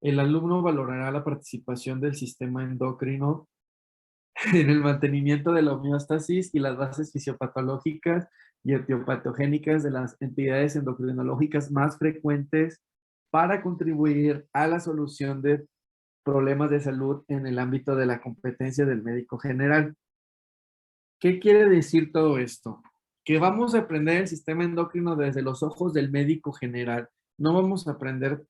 El alumno valorará la participación del sistema endocrino en el mantenimiento de la homeostasis y las bases fisiopatológicas y etiopatogénicas de las entidades endocrinológicas más frecuentes para contribuir a la solución de problemas de salud en el ámbito de la competencia del médico general. ¿Qué quiere decir todo esto? Que vamos a aprender el sistema endocrino desde los ojos del médico general. No vamos a aprender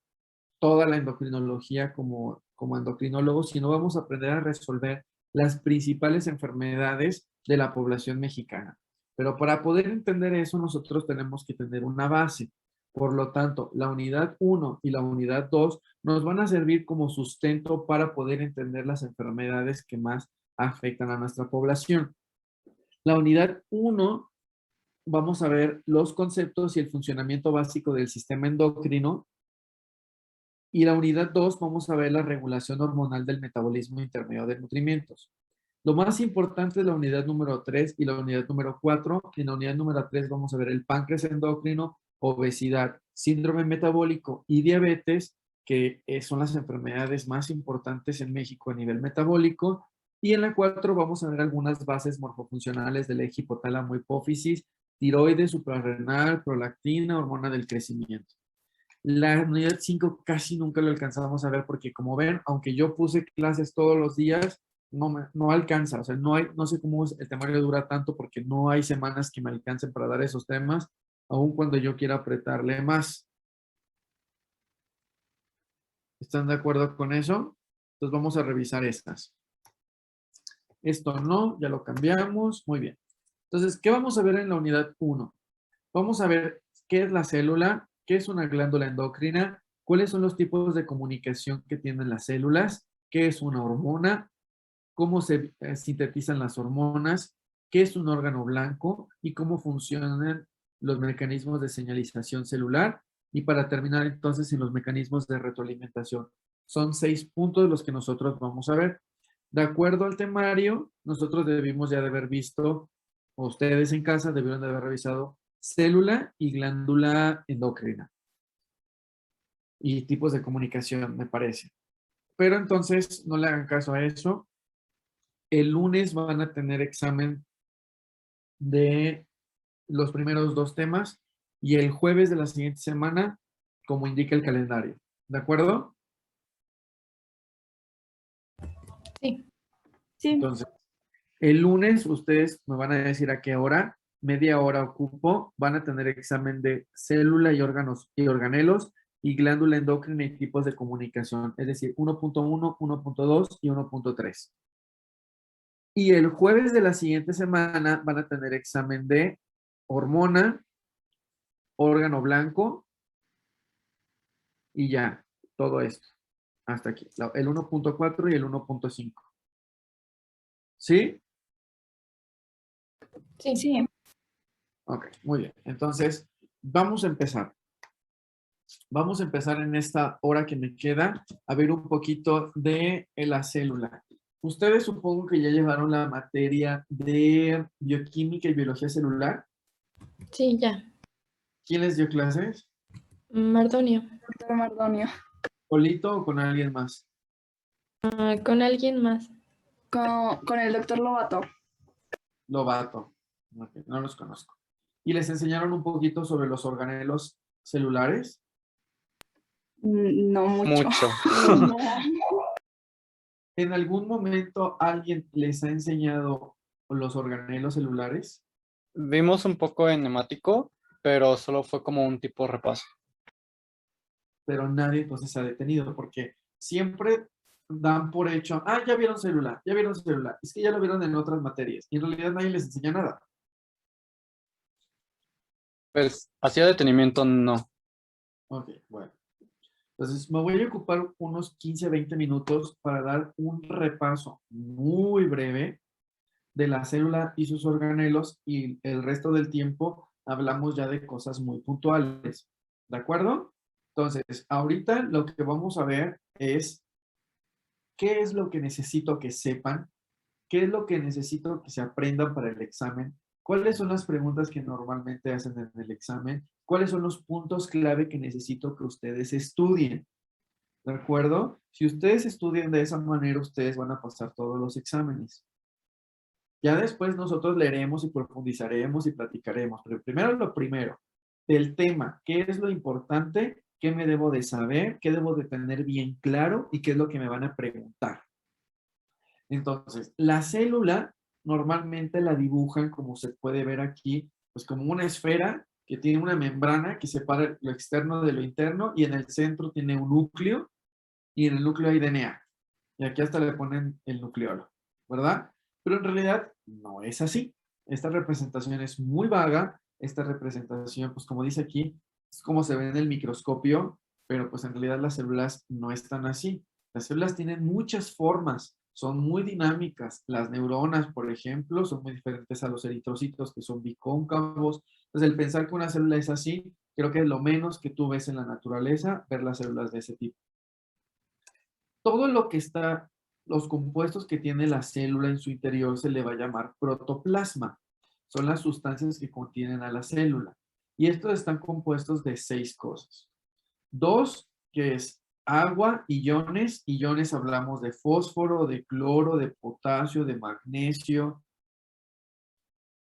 toda la endocrinología como endocrinólogos, sino vamos a aprender a resolver las principales enfermedades de la población mexicana. Pero para poder entender eso, nosotros tenemos que tener una base. Por lo tanto, la unidad 1 y la unidad 2 nos van a servir como sustento para poder entender las enfermedades que más afectan a nuestra población. La unidad 1, vamos a ver los conceptos y el funcionamiento básico del sistema endocrino. Y la unidad 2, vamos a ver la regulación hormonal del metabolismo intermedio de nutrimentos. Lo más importante es la unidad número 3 y la unidad número 4. En la unidad número 3 vamos a ver el páncreas endocrino, obesidad, síndrome metabólico y diabetes, que son las enfermedades más importantes en México a nivel metabólico. Y en la 4 vamos a ver algunas bases morfofuncionales del eje hipotálamo hipófisis, tiroides, suprarrenal, prolactina, hormona del crecimiento. La unidad 5 casi nunca lo alcanzamos a ver porque, como ven, aunque yo puse clases todos los días, no alcanza. O sea, no sé cómo el temario dura tanto porque no hay semanas que me alcancen para dar esos temas, aun cuando yo quiera apretarle más. ¿Están de acuerdo con eso? Entonces vamos a revisar estas. Esto no, ya lo cambiamos. Muy bien. Entonces, ¿qué vamos a ver en la unidad 1? Vamos a ver qué es la célula, qué es una glándula endocrina, cuáles son los tipos de comunicación que tienen las células, qué es una hormona, cómo se sintetizan las hormonas, qué es un órgano blanco y cómo funcionan los mecanismos de señalización celular. Y para terminar entonces en los mecanismos de retroalimentación. Son 6 puntos los que nosotros vamos a ver. De acuerdo al temario, nosotros debimos ya de haber visto, o ustedes en casa debieron de haber revisado célula y glándula endocrina y tipos de comunicación, me parece. Pero entonces no le hagan caso a eso. El lunes van a tener examen de los primeros 2 temas y el jueves de la siguiente semana, como indica el calendario. ¿De acuerdo? Sí. Sí. Entonces, el lunes ustedes me van a decir a qué hora, media hora ocupo, van a tener examen de célula y órganos y organelos y glándula endocrina y tipos de comunicación, es decir, 1.1, 1.2 y 1.3. Y el jueves de la siguiente semana van a tener examen de hormona, órgano blanco y ya, todo esto. Hasta aquí, el 1.4 y el 1.5. ¿Sí? Sí. Sí. Ok, muy bien. Entonces, vamos a empezar. Vamos a empezar en esta hora que me queda a ver un poquito de la célula. Ustedes supongo que ya llevaron la materia de bioquímica y biología celular. Sí, ya. ¿Quién les dio clases? Mardonio. Doctor Mardonio. ¿Solito o con alguien más? Con alguien más. Con el doctor Lobato. Lobato. Ok, no los conozco. ¿Y les enseñaron un poquito sobre los organelos celulares? No mucho. ¿En algún momento alguien les ha enseñado los organelos celulares? Vimos un poco en nemático, pero solo fue como un tipo de repaso. Pero nadie entonces se ha detenido porque siempre dan por hecho, ya vieron celular, ya vieron celular, es que ya lo vieron en otras materias y en realidad nadie les enseña nada. Pues, hacía detenimiento, no. Ok, bueno. Entonces me voy a ocupar unos 15, 20 minutos para dar un repaso muy breve de la célula y sus organelos y el resto del tiempo hablamos ya de cosas muy puntuales. ¿De acuerdo? Entonces, ahorita lo que vamos a ver es qué es lo que necesito que sepan, qué es lo que necesito que se aprendan para el examen, cuáles son las preguntas que normalmente hacen en el examen, cuáles son los puntos clave que necesito que ustedes estudien. ¿De acuerdo? Si ustedes estudian de esa manera, ustedes van a pasar todos los exámenes. Ya después nosotros leeremos y profundizaremos y platicaremos. Pero primero lo primero, del tema, ¿qué es lo importante? ¿Qué me debo de saber? ¿Qué debo de tener bien claro? ¿Y qué es lo que me van a preguntar? Entonces, la célula normalmente la dibujan, como se puede ver aquí, pues como una esfera que tiene una membrana que separa lo externo de lo interno y en el centro tiene un núcleo y en el núcleo hay DNA. Y aquí hasta le ponen el nucleolo, ¿verdad? Pero en realidad no es así. Esta representación es muy vaga. Esta representación, pues como dice aquí, es como se ve en el microscopio, pero pues en realidad las células no están así. Las células tienen muchas formas, son muy dinámicas. Las neuronas, por ejemplo, son muy diferentes a los eritrocitos que son bicóncavos. Entonces, el pensar que una célula es así, creo que es lo menos que tú ves en la naturaleza, ver las células de ese tipo. Todo lo que está, los compuestos que tiene la célula en su interior se le va a llamar protoplasma. Son las sustancias que contienen a la célula. Y estos están compuestos de 6 cosas. 2, que es agua, iones. Iones hablamos de fósforo, de cloro, de potasio, de magnesio.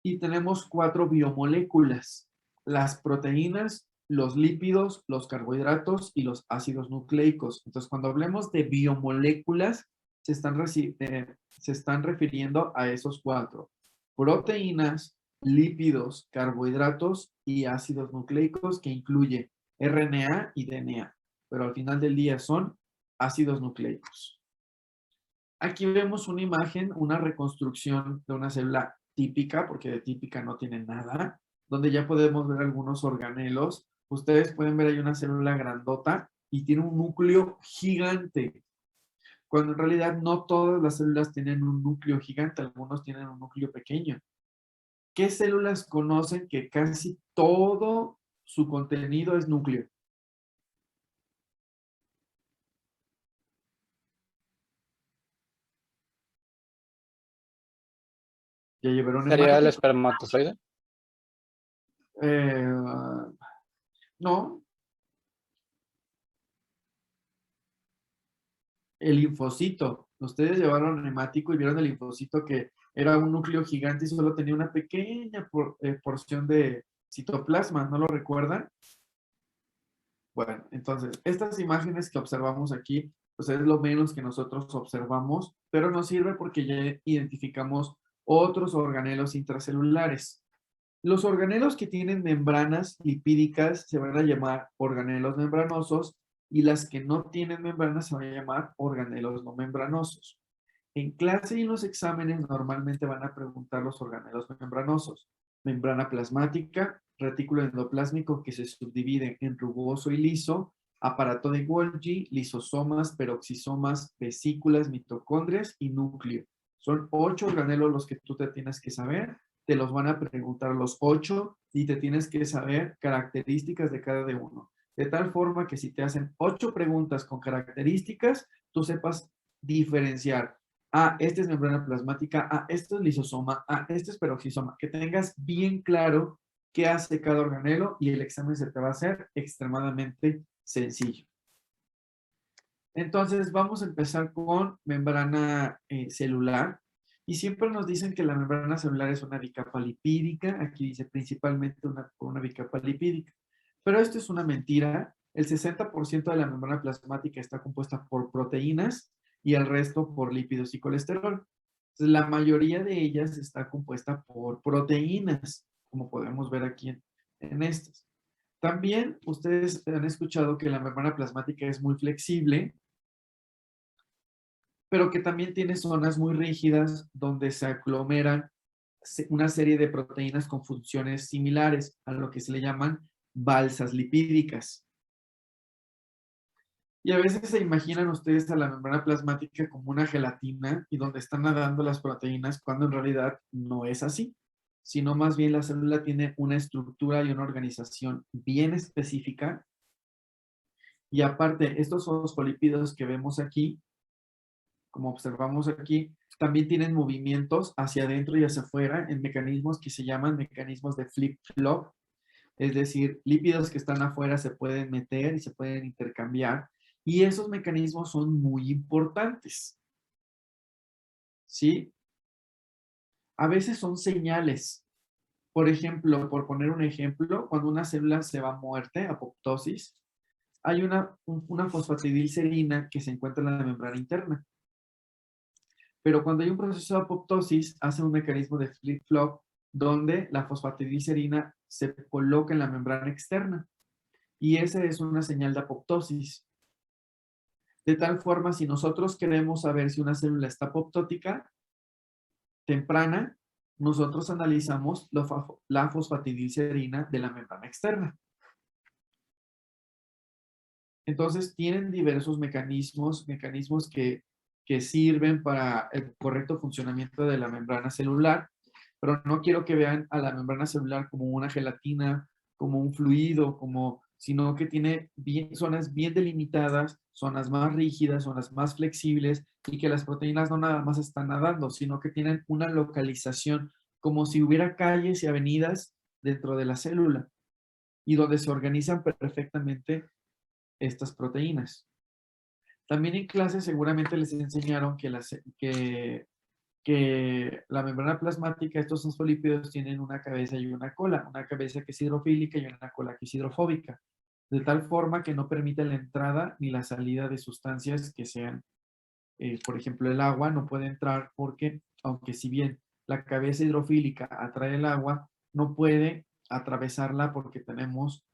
Y tenemos 4 biomoléculas. Las proteínas, los lípidos, los carbohidratos y los ácidos nucleicos. Entonces, cuando hablemos de biomoléculas, se están refiriendo a esos 4. Proteínas, lípidos, carbohidratos y ácidos nucleicos, que incluye RNA y DNA. Pero al final del día son ácidos nucleicos. Aquí vemos una imagen, una reconstrucción de una célula típica, porque de típica no tiene nada, donde ya podemos ver algunos organelos. Ustedes pueden ver ahí una célula grandota y tiene un núcleo gigante, cuando en realidad no todas las células tienen un núcleo gigante, algunos tienen un núcleo pequeño. ¿Qué células conocen que casi todo su contenido es núcleo? ¿Ya llevaron ¿Sería el hemático? espermatozoide? No, el linfocito. Ustedes llevaron hemático y vieron el linfocito que era un núcleo gigante y solo tenía una pequeña porción de citoplasma, ¿no lo recuerdan? Bueno, entonces, estas imágenes que observamos aquí, pues es lo menos que nosotros observamos, pero nos sirve porque ya identificamos otros organelos intracelulares. Los organelos que tienen membranas lipídicas se van a llamar organelos membranosos y las que no tienen membranas se van a llamar organelos no membranosos. En clase y en los exámenes normalmente van a preguntar los organelos membranosos. Membrana plasmática, retículo endoplásmico que se subdivide en rugoso y liso, aparato de Golgi, lisosomas, peroxisomas, vesículas, mitocondrias y núcleo. Son 8 organelos los que tú te tienes que saber. Te los van a preguntar los 8 y te tienes que saber características de cada uno. De tal forma que si te hacen 8 preguntas con características, tú sepas diferenciar. Ah, este es membrana plasmática. Ah, este es lisosoma. Ah, este es peroxisoma. Que tengas bien claro qué hace cada organelo y el examen se te va a hacer extremadamente sencillo. Entonces, vamos a empezar con membrana celular. Y siempre nos dicen que la membrana celular es una bicapa lipídica. Aquí dice principalmente una bicapa lipídica. Pero esto es una mentira. El 60% de la membrana plasmática está compuesta por proteínas y el resto por lípidos y colesterol. Entonces, la mayoría de ellas está compuesta por proteínas, como podemos ver aquí en estas. También ustedes han escuchado que la membrana plasmática es muy flexible, pero que también tiene zonas muy rígidas donde se aglomeran una serie de proteínas con funciones similares a lo que se le llaman balsas lipídicas. Y a veces se imaginan ustedes a la membrana plasmática como una gelatina y donde están nadando las proteínas, cuando en realidad no es así, sino más bien la célula tiene una estructura y una organización bien específica. Y aparte, estos fosfolípidos que vemos aquí, como observamos aquí, también tienen movimientos hacia adentro y hacia afuera en mecanismos que se llaman mecanismos de flip-flop. Es decir, lípidos que están afuera se pueden meter y se pueden intercambiar. Y esos mecanismos son muy importantes. ¿Sí? A veces son señales. Por ejemplo, por poner un ejemplo, cuando una célula se va a muerte, apoptosis, hay una fosfatidilcerina que se encuentra en la membrana interna. Pero cuando hay un proceso de apoptosis, hace un mecanismo de flip-flop donde la fosfatidilcerina se coloca en la membrana externa. Y esa es una señal de apoptosis. De tal forma, si nosotros queremos saber si una célula está apoptótica temprana, nosotros analizamos la fosfatidilcerina de la membrana externa. Entonces, tienen diversos mecanismos que sirven para el correcto funcionamiento de la membrana celular, pero no quiero que vean a la membrana celular como una gelatina, como un fluido, sino que tiene zonas bien delimitadas, zonas más rígidas, zonas más flexibles, y que las proteínas no nada más están nadando, sino que tienen una localización, como si hubiera calles y avenidas dentro de la célula, y donde se organizan perfectamente estas proteínas. También en clase seguramente les enseñaron que la membrana plasmática, estos fosfolípidos tienen una cabeza y una cola, una cabeza que es hidrofílica y una cola que es hidrofóbica, de tal forma que no permite la entrada ni la salida de sustancias que sean, por ejemplo, el agua no puede entrar porque, aunque si bien la cabeza hidrofílica atrae el agua, no puede atravesarla porque tenemos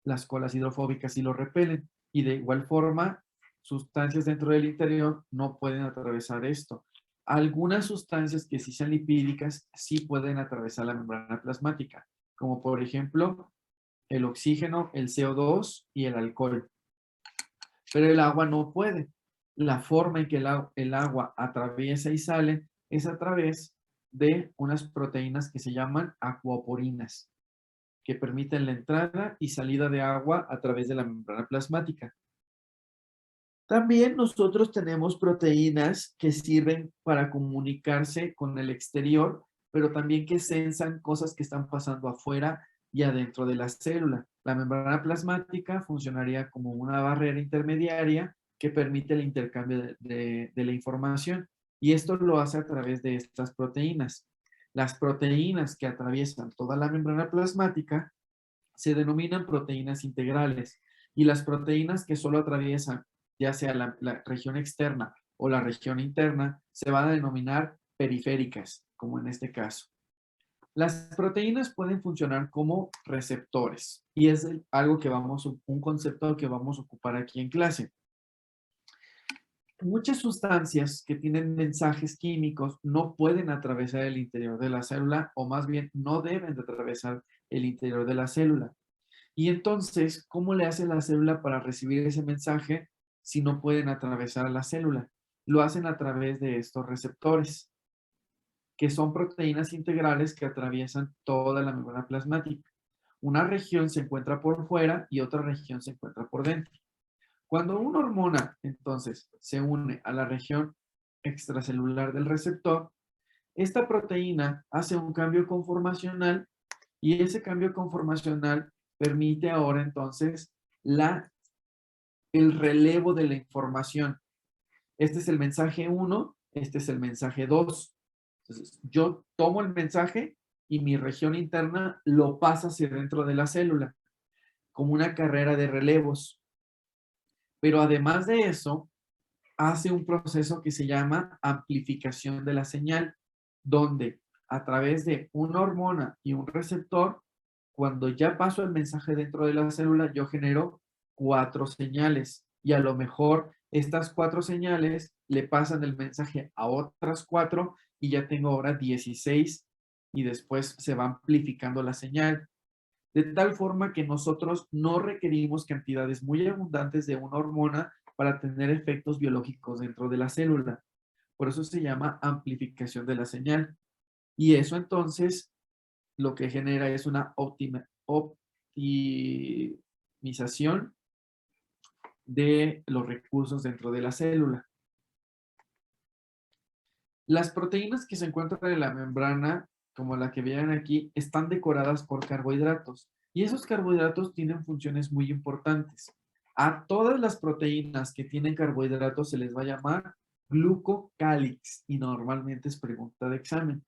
las colas hidrofóbicas y lo repelen. Y de igual forma, sustancias dentro del interior no pueden atravesar esto. Algunas sustancias que sí sean lipídicas sí pueden atravesar la membrana plasmática, como por ejemplo el oxígeno, el CO2 y el alcohol. Pero el agua no puede. La forma en que el agua atraviesa y sale es a través de unas proteínas que se llaman acuaporinas, que permiten la entrada y salida de agua a través de la membrana plasmática. También nosotros tenemos proteínas que sirven para comunicarse con el exterior, pero también que sensan cosas que están pasando afuera y adentro de la célula. La membrana plasmática funcionaría como una barrera intermediaria que permite el intercambio de la información, y esto lo hace a través de estas proteínas. Las proteínas que atraviesan toda la membrana plasmática se denominan proteínas integrales, y las proteínas que solo atraviesan ya sea la región externa o la región interna se van a denominar periféricas, como en este caso. Las proteínas pueden funcionar como receptores, y es algo que un concepto que vamos a ocupar aquí en clase. Muchas sustancias que tienen mensajes químicos no pueden atravesar el interior de la célula, o más bien no deben de atravesar el interior de la célula. Y entonces, ¿cómo le hace la célula para recibir ese mensaje si no pueden atravesar la célula? Lo hacen a través de estos receptores, que son proteínas integrales que atraviesan toda la membrana plasmática. Una región se encuentra por fuera y otra región se encuentra por dentro. Cuando una hormona, entonces, se une a la región extracelular del receptor, esta proteína hace un cambio conformacional, y ese cambio conformacional permite ahora entonces el relevo de la información. Este es el mensaje 1, este es el mensaje 2. Entonces, yo tomo el mensaje y mi región interna lo pasa hacia dentro de la célula, como una carrera de relevos. Pero además de eso, hace un proceso que se llama amplificación de la señal, donde a través de una hormona y un receptor, cuando ya paso el mensaje dentro de la célula, yo genero 4 señales, y a lo mejor estas 4 señales le pasan el mensaje a otras 4 y ya tengo ahora 16, y después se va amplificando la señal. De tal forma que nosotros no requerimos cantidades muy abundantes de una hormona para tener efectos biológicos dentro de la célula. Por eso se llama amplificación de la señal. Y eso entonces lo que genera es una optimización de los recursos dentro de la célula. Las proteínas que se encuentran en la membrana, como la que vean aquí, están decoradas por carbohidratos. Y esos carbohidratos tienen funciones muy importantes. A todas las proteínas que tienen carbohidratos se les va a llamar glucocálix y normalmente es pregunta de examen.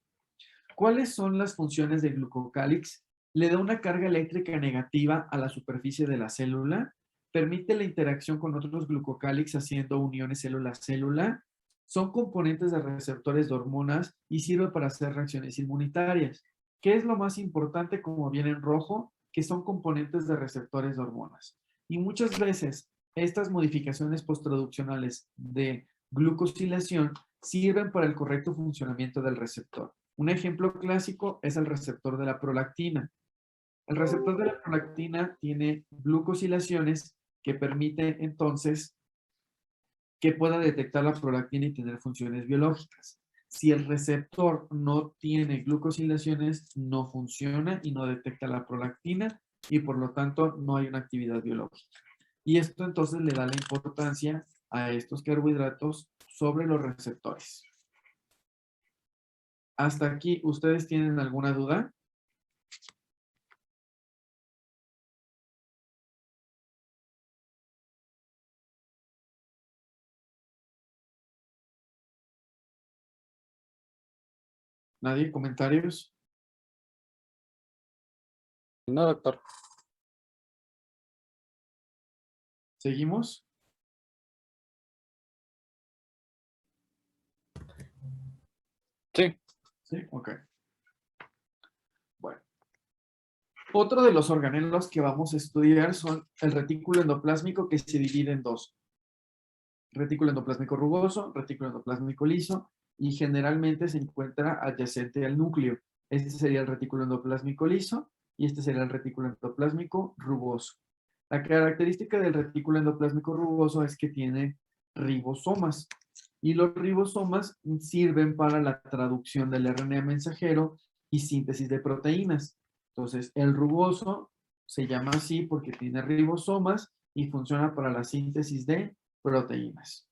¿Cuáles son las funciones del glucocálix? Le da una carga eléctrica negativa a la superficie de la célula, permite la interacción con otros glucocálix haciendo uniones célula-célula, son componentes de receptores de hormonas y sirve para hacer reacciones inmunitarias. ¿Qué es lo más importante, como viene en rojo? Que son componentes de receptores de hormonas. Y muchas veces estas modificaciones posttraduccionales de glucosilación sirven para el correcto funcionamiento del receptor. Un ejemplo clásico es el receptor de la prolactina. El receptor de la prolactina tiene glucosilaciones que permiten entonces que pueda detectar la prolactina y tener funciones biológicas. Si el receptor no tiene glucosilaciones, no funciona y no detecta la prolactina y por lo tanto no hay una actividad biológica. Y esto entonces le da la importancia a estos carbohidratos sobre los receptores. Hasta aquí, ¿ustedes tienen alguna duda? ¿Nadie? ¿Comentarios? No, doctor. ¿Seguimos? Sí. Sí, ok. Bueno. Otro de los organelos que vamos a estudiar son el retículo endoplásmico, que se divide en dos. Retículo endoplásmico rugoso, retículo endoplásmico liso, y generalmente se encuentra adyacente al núcleo. Este sería el retículo endoplásmico liso y este sería el retículo endoplásmico rugoso. La característica del retículo endoplásmico rugoso es que tiene ribosomas. Y los ribosomas sirven para la traducción del RNA mensajero y síntesis de proteínas. Entonces, el rugoso se llama así porque tiene ribosomas y funciona para la síntesis de proteínas.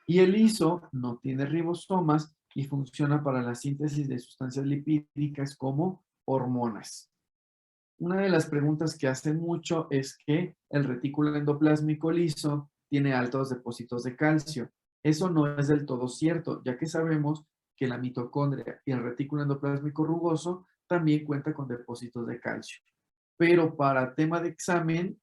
Y el liso no tiene ribosomas y funciona para la síntesis de sustancias lipídicas como hormonas. Una de las preguntas que hacen mucho es que el retículo endoplásmico liso tiene altos depósitos de calcio. Eso no es del todo cierto, ya que sabemos que la mitocondria y el retículo endoplásmico rugoso también cuenta con depósitos de calcio. Pero para tema de examen,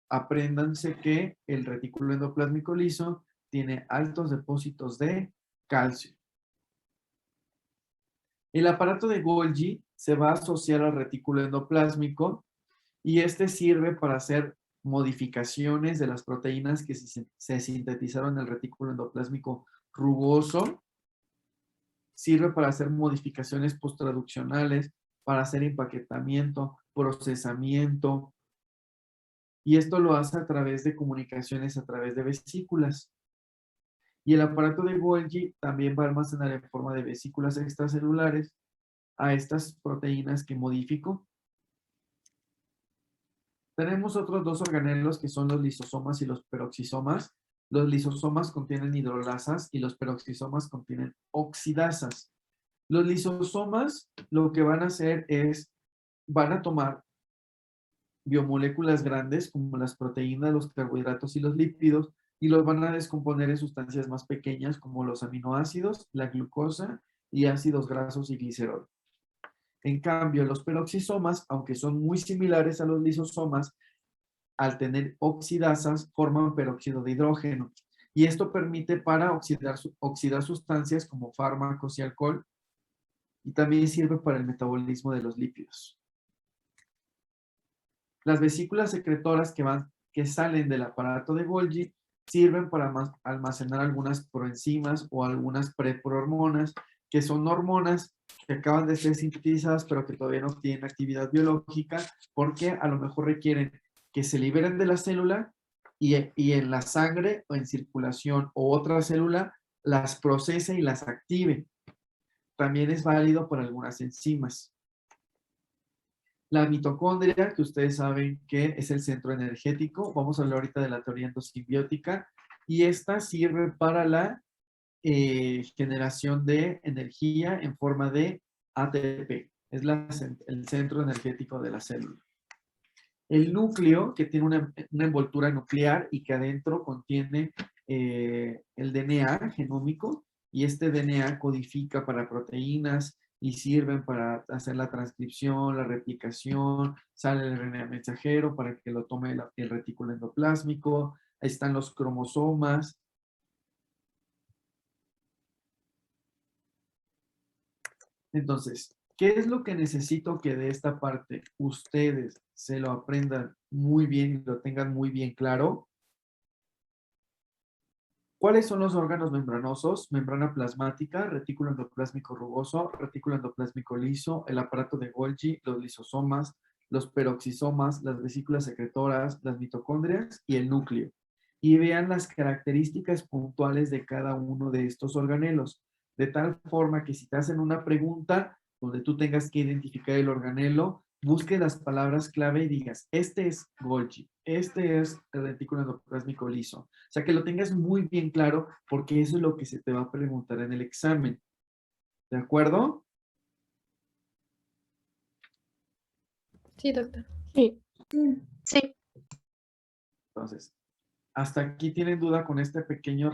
apréndanse que el retículo endoplásmico liso tiene altos depósitos de calcio. El aparato de Golgi se va a asociar al retículo endoplásmico y este sirve para hacer modificaciones de las proteínas que se sintetizaron en el retículo endoplásmico rugoso. Sirve para hacer modificaciones posttraduccionales, para hacer empaquetamiento, procesamiento, y esto lo hace a través de comunicaciones a través de vesículas. Y el aparato de Golgi también va a almacenar en forma de vesículas extracelulares a estas proteínas que modificó. Tenemos otros dos organelos que son los lisosomas y los peroxisomas. Los lisosomas contienen hidrolasas y los peroxisomas contienen oxidasas. Los lisosomas lo que van a hacer es, van a tomar biomoléculas grandes como las proteínas, los carbohidratos y los lípidos y los van a descomponer en sustancias más pequeñas como los aminoácidos, la glucosa y ácidos grasos y glicerol. En cambio, los peroxisomas, aunque son muy similares a los lisosomas, al tener oxidasas, forman peróxido de hidrógeno. Y esto permite para oxidar sustancias como fármacos y alcohol, y también sirve para el metabolismo de los lípidos. Las vesículas secretoras que salen del aparato de Golgi sirven para almacenar algunas proenzimas o algunas preprohormonas, que son hormonas que acaban de ser sintetizadas pero que todavía no tienen actividad biológica porque a lo mejor requieren que se liberen de la célula y en la sangre o en circulación o otra célula las procese y las active. También es válido para algunas enzimas. La mitocondria, que ustedes saben que es el centro energético, vamos a hablar ahorita de la teoría endosimbiótica, y esta sirve para la generación de energía en forma de ATP. Es el centro energético de la célula. El núcleo, que tiene una envoltura nuclear y que adentro contiene el DNA genómico, y este DNA codifica para proteínas y sirven para hacer la transcripción, la replicación, sale el RNA mensajero para que lo tome el retículo endoplásmico, ahí están los cromosomas. Entonces, ¿qué es lo que necesito que de esta parte ustedes se lo aprendan muy bien y lo tengan muy bien claro? ¿Cuáles son los órganos membranosos? Membrana plasmática, retículo endoplásmico rugoso, retículo endoplásmico liso, el aparato de Golgi, los lisosomas, los peroxisomas, las vesículas secretoras, las mitocondrias y el núcleo. Y vean las características puntuales de cada uno de estos organelos, de tal forma que si te hacen una pregunta donde tú tengas que identificar el organelo, busque las palabras clave y digas, este es Golgi, este es el retículo endoplásmico liso. O sea, que lo tengas muy bien claro porque eso es lo que se te va a preguntar en el examen. ¿De acuerdo? Sí, doctor. Sí. Sí. Sí. Entonces, hasta aquí tienen duda con este pequeño